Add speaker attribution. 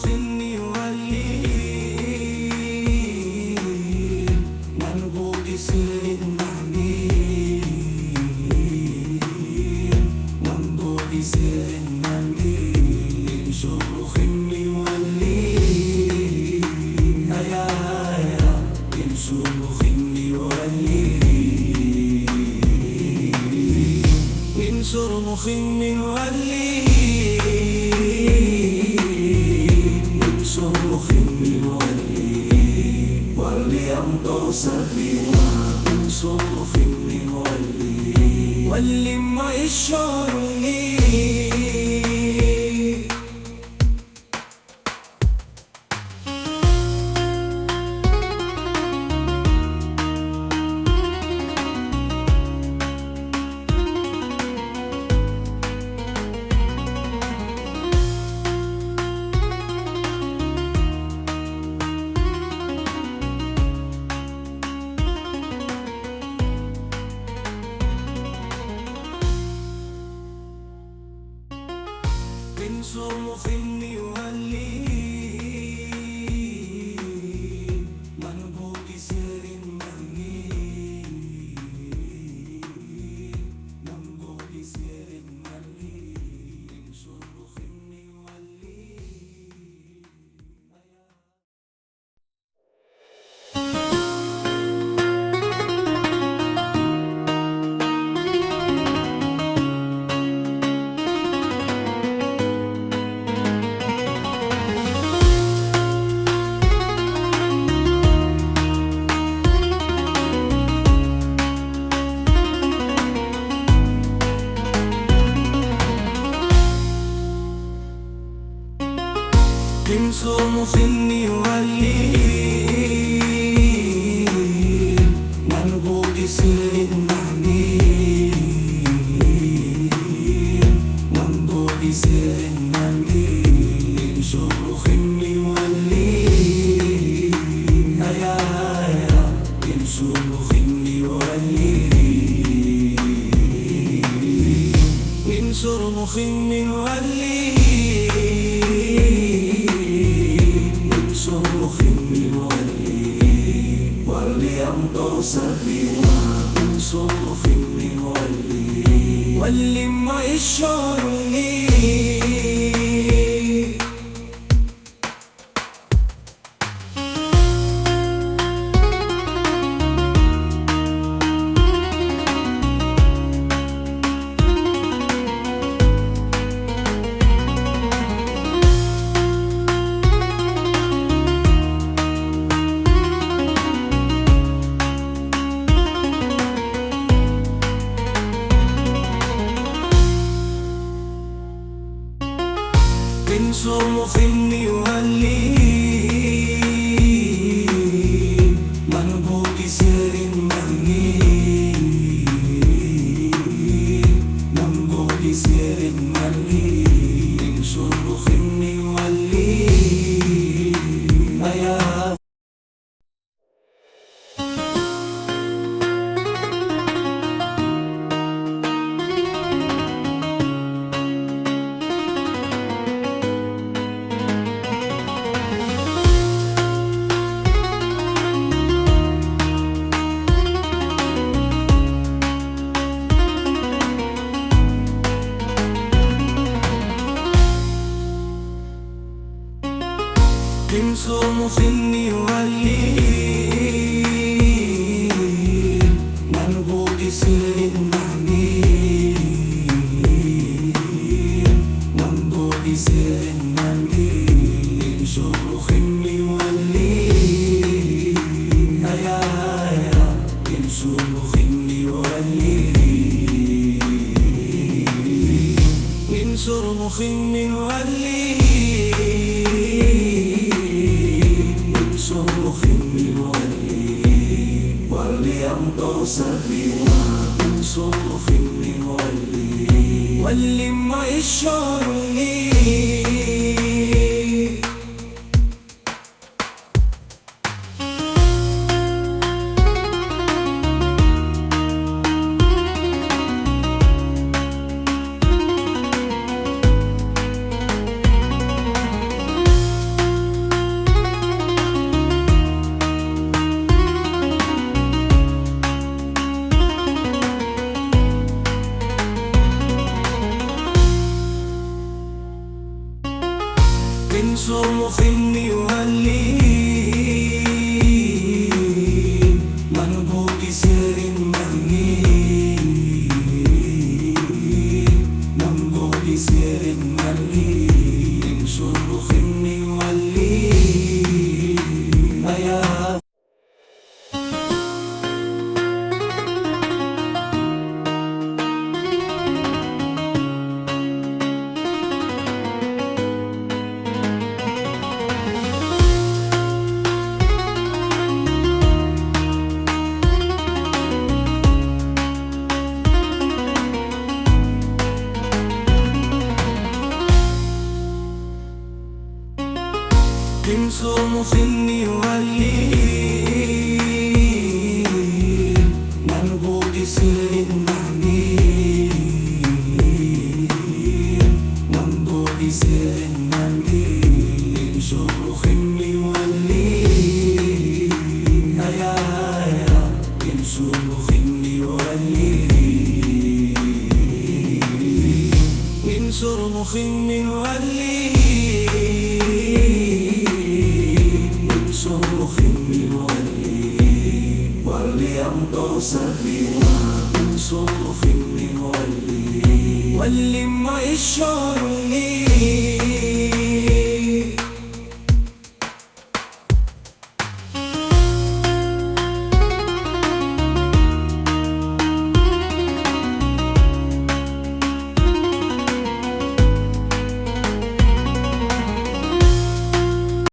Speaker 1: خني ولي منبوذ سر النميم منبوذ سر النميم شر خني ولي يا شر خني ولي انصر مخني ولي انصر مخني ولي أمضوا سبيلا انصر مخني ولي ما يشعرني انصر مخني ولي منبوذ سر النميم منبوذ سر النميم انصر مخني ولي انصر مخني ولي منبوذ سر النميم منبوذ سر النميم شر خني ولي يا شر خني ولي انصر مخني ولي أمضوا سبيلا انصر مخني ولي ما يشعرني انصر مخني ولي منبوذ سر النميم منبوذ سر النميم انصر مخني ولي يا انصر مخني ولي منبوذ سر النميم منبوذ سر النميم شر خني ولي يا شر خني ولي انصر مخني ولي انصر مخني ولي أمضوا سبيلا انصر مخني ولي ما يشعرني صرمخ يولي منبوذ سر المهدي منبوذ سر المهدي من صرمخ يولي يا من صرمخ يولي من صرمخ يولي صرخ يولي وليمضوا سبيلا من صرخ يولي واللي ما يشعرني